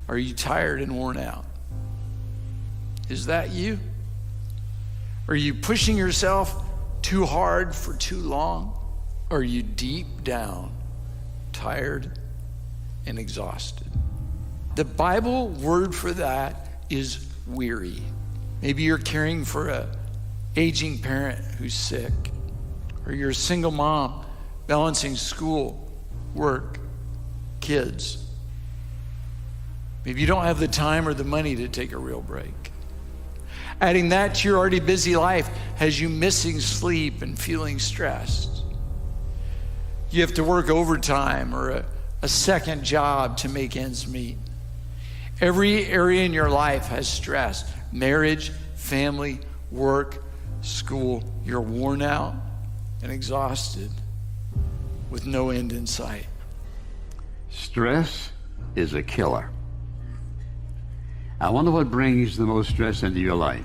Are you tired and worn out? Is that you? Are you pushing yourself too hard for too long? Or are you deep down tired and exhausted? The Bible word for that is weary. Maybe you're caring for an aging parent who's sick, or you're a single mom balancing school, work, kids. Maybe you don't have the time or the money to take a real break. Adding that to your already busy life has you missing sleep and feeling stressed. You have to work overtime or a second job to make ends meet. Every area in your life has stress. Marriage, family, work, school. You're worn out and exhausted with no end in sight. Stress is a killer. I wonder what brings the most stress into your life.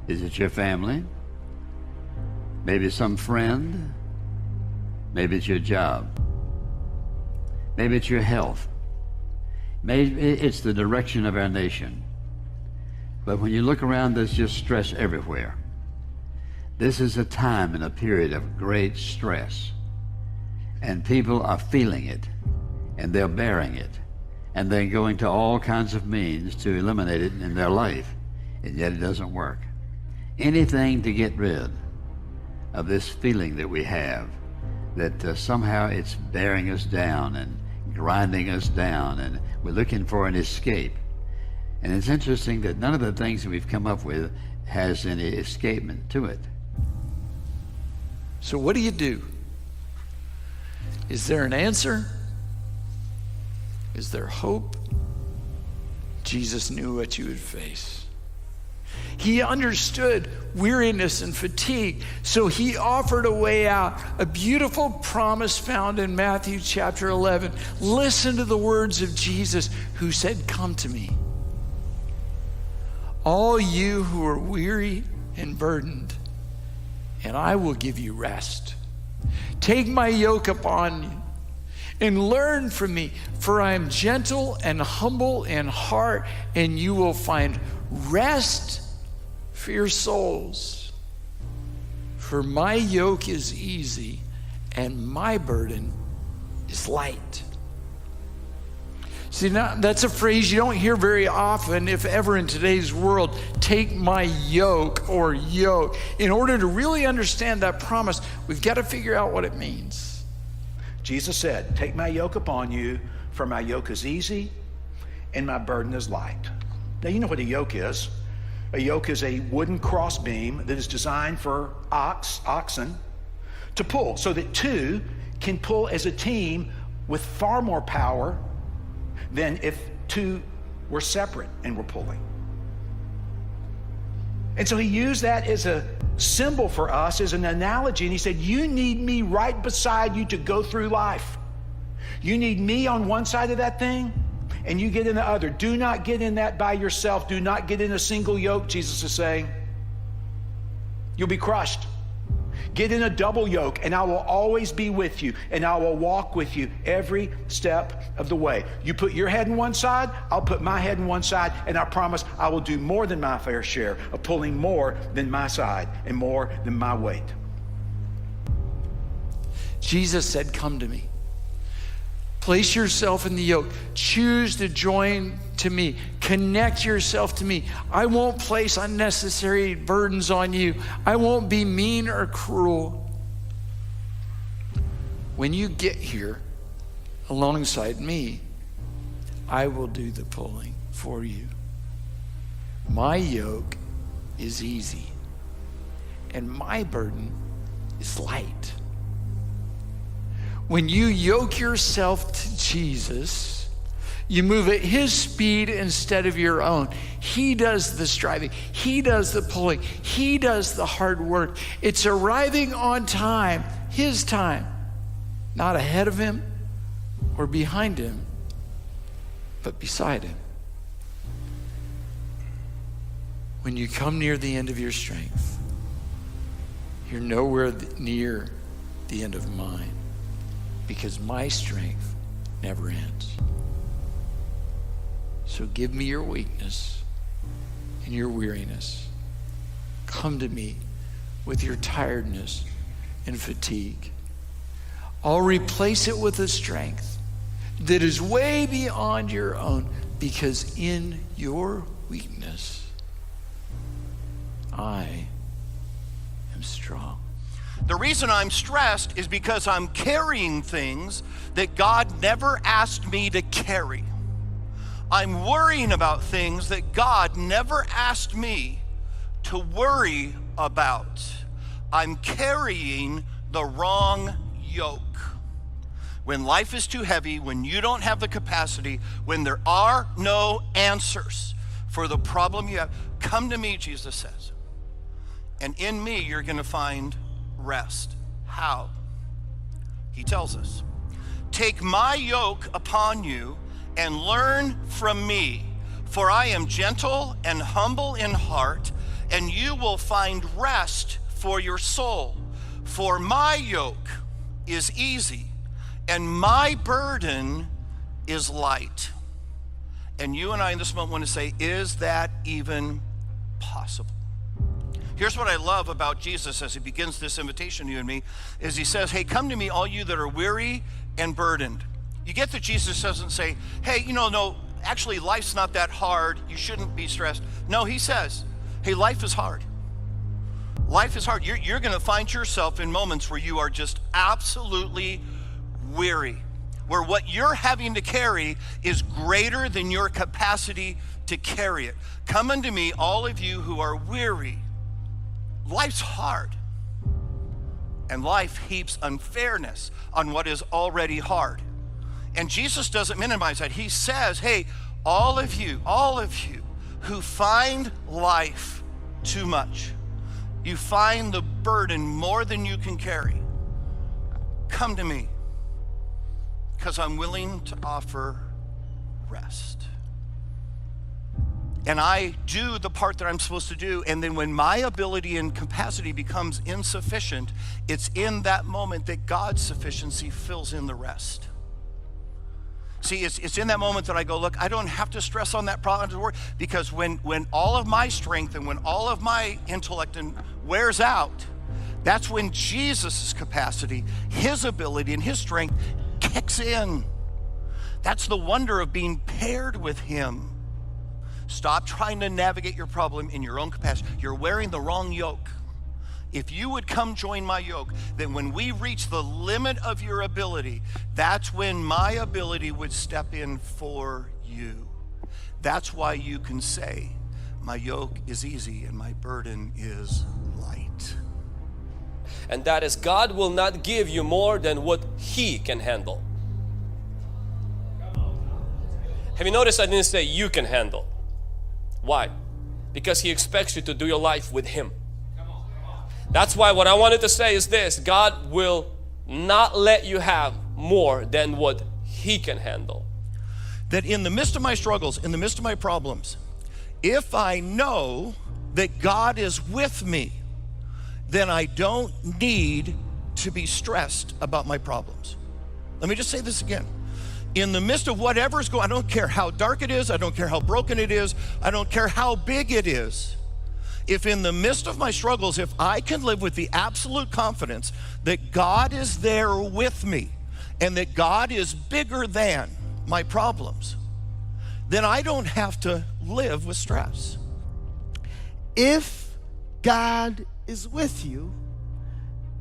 Is it your family? Maybe some friend? Maybe it's your job. Maybe it's your health. Maybe it's the direction of our nation. But when you look around, there's just stress everywhere. This is a time and a period of great stress. And people are feeling it, and they're bearing it. And they're going to all kinds of means to eliminate it in their life, and yet it doesn't work. Anything to get rid of this feeling that we have, that somehow it's bearing us down and grinding us down, and we're looking for an escape. And it's interesting that none of the things that we've come up with has any escapement to it. So what do you do? Is there an answer? Is there hope? Jesus knew what you would face. He understood weariness and fatigue, so he offered a way out, a beautiful promise found in Matthew chapter 11. Listen to the words of Jesus, who said, "Come to me, all you who are weary and burdened, and I will give you rest. Take my yoke upon you and learn from me, for I am gentle and humble in heart, and you will find rest for your souls. For my yoke is easy and my burden is light." See, now that's a phrase you don't hear very often, if ever, in today's world. Take my yoke, or yoke. In order to really understand that promise, we've got to figure out what it means. Jesus said, "Take my yoke upon you, for my yoke is easy and my burden is light." Now, you know what a yoke is. A yoke is a wooden crossbeam that is designed for oxen to pull, so that two can pull as a team with far more power than if two were separate and were pulling. And so he used that as a symbol for us, as an analogy, and he said, you need me right beside you to go through life. You need me on one side of that thing, and you get in the other. Do not get in that by yourself. Do not get in a single yoke, Jesus is saying. You'll be crushed. Get in a double yoke, and I will always be with you, and I will walk with you every step of the way. You put your head in one side, I'll put my head in one side, and I promise I will do more than my fair share of pulling more than my side and more than my weight. Jesus said, "Come to me. Place yourself in the yoke. Choose to join to me. Connect yourself to me. I won't place unnecessary burdens on you. I won't be mean or cruel." When you get here alongside me, I will do the pulling for you. My yoke is easy, and my burden is light. When you yoke yourself to Jesus, you move at his speed instead of your own. He does the striving. He does the pulling. He does the hard work. It's arriving on time, his time, not ahead of him or behind him, but beside him. When you come near the end of your strength, you're nowhere near the end of mine, because my strength never ends. So give me your weakness and your weariness. Come to me with your tiredness and fatigue. I'll replace it with a strength that is way beyond your own, because in your weakness, I am strong. The reason I'm stressed is because I'm carrying things that God never asked me to carry. I'm worrying about things that God never asked me to worry about. I'm carrying the wrong yoke. When life is too heavy, when you don't have the capacity, when there are no answers for the problem you have, come to me, Jesus says. And in me, you're going to find rest. How? He tells us, take my yoke upon you and learn from me, for I am gentle and humble in heart, and you will find rest for your soul. For my yoke is easy and my burden is light. And you and I in this moment want to say, is that even possible? Here's what I love about Jesus as he begins this invitation to you and me, is he says, hey, come to me, all you that are weary and burdened. You get that Jesus doesn't say, hey, no, actually life's not that hard, you shouldn't be stressed. No, he says, hey, life is hard. Life is hard. You're going to find yourself in moments where you are just absolutely weary, where what you're having to carry is greater than your capacity to carry it. Come unto me, all of you who are weary. Life's hard, and life heaps unfairness on what is already hard. And Jesus doesn't minimize that. He says, hey, all of you who find life too much, you find the burden more than you can carry, come to me, because I'm willing to offer rest. And I do the part that I'm supposed to do, and then when my ability and capacity becomes insufficient, it's in that moment that God's sufficiency fills in the rest. See, it's in that moment that I go, look, I don't have to stress on that problem to work, because when all of my strength and when all of my intellect wears out, that's when Jesus' capacity, his ability, and his strength kicks in. That's the wonder of being paired with him. Stop trying to navigate your problem in your own capacity. You're wearing the wrong yoke. If you would come join my yoke, then when we reach the limit of your ability, that's when my ability would step in for you. That's why you can say, my yoke is easy and my burden is light. And that is, God will not give you more than what He can handle. Have you noticed I didn't say you can handle? Why? Because He expects you to do your life with Him. That's why what I wanted to say is this: God will not let you have more than what He can handle. That in the midst of my struggles, in the midst of my problems, if I know that God is with me, then I don't need to be stressed about my problems. Let me just say this again. In the midst of whatever's going on, I don't care how dark it is, I don't care how broken it is, I don't care how big it is. If in the midst of my struggles, if I can live with the absolute confidence that God is there with me and that God is bigger than my problems, then I don't have to live with stress. If God is with you,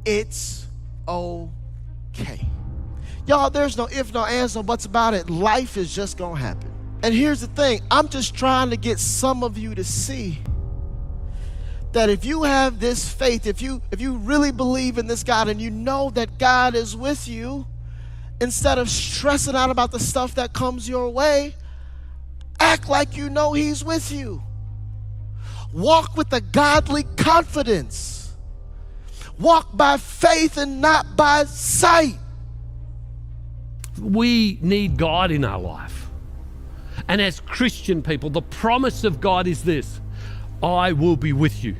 it's okay. Y'all, there's no if, no ands, no buts about it. Life is just gonna happen. And here's the thing, I'm just trying to get some of you to see that if you have this faith, if you really believe in this God and you know that God is with you, instead of stressing out about the stuff that comes your way, act like you know He's with you. Walk with a godly confidence. Walk by faith and not by sight. We need God in our life. And as Christian people, the promise of God is this: I will be with you.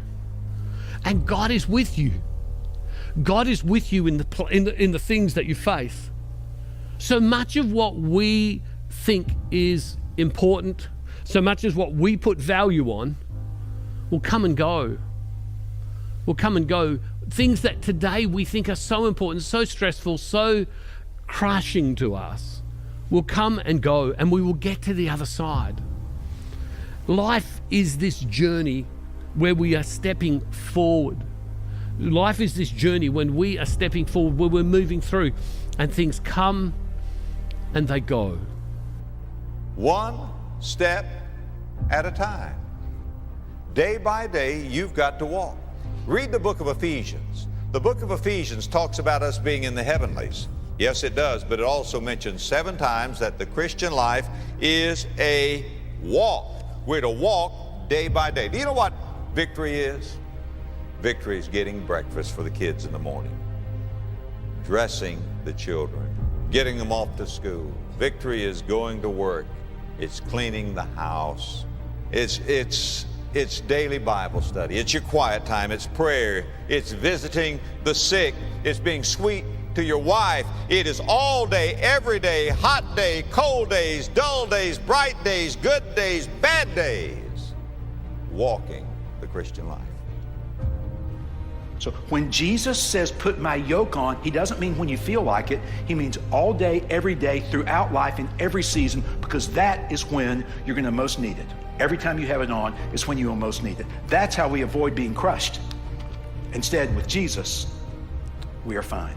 And God is with you. God is with you in the things that you face. So much of what we think is important, so much as what we put value on will come and go. Will come and go. Things that today we think are so important, so stressful, so crushing to us will come and go, and we will get to the other side. Life is this journey where we are stepping forward. Life is this journey when we are stepping forward, where we're moving through, and things come and they go. One step at a time. Day by day, you've got to walk. Read the book of Ephesians. The book of Ephesians talks about us being in the heavenlies. Yes, it does, but it also mentions 7 times that the Christian life is a walk. We're to walk day by day. Do you know what victory is? Victory is getting breakfast for the kids in the morning, dressing the children, getting them off to school. Victory is going to work. It's cleaning the house. It's daily Bible study. It's your quiet time. It's prayer. It's visiting the sick. It's being sweet to your wife. It is all day, every day, hot day, cold days, dull days, bright days, good days, bad days, walking the Christian life. So when Jesus says, put my yoke on, he doesn't mean when you feel like it. He means all day, every day, throughout life, in every season, because that is when you're going to most need it. Every time you have it on is when you will most need it. That's how we avoid being crushed. Instead, with Jesus, we are fine.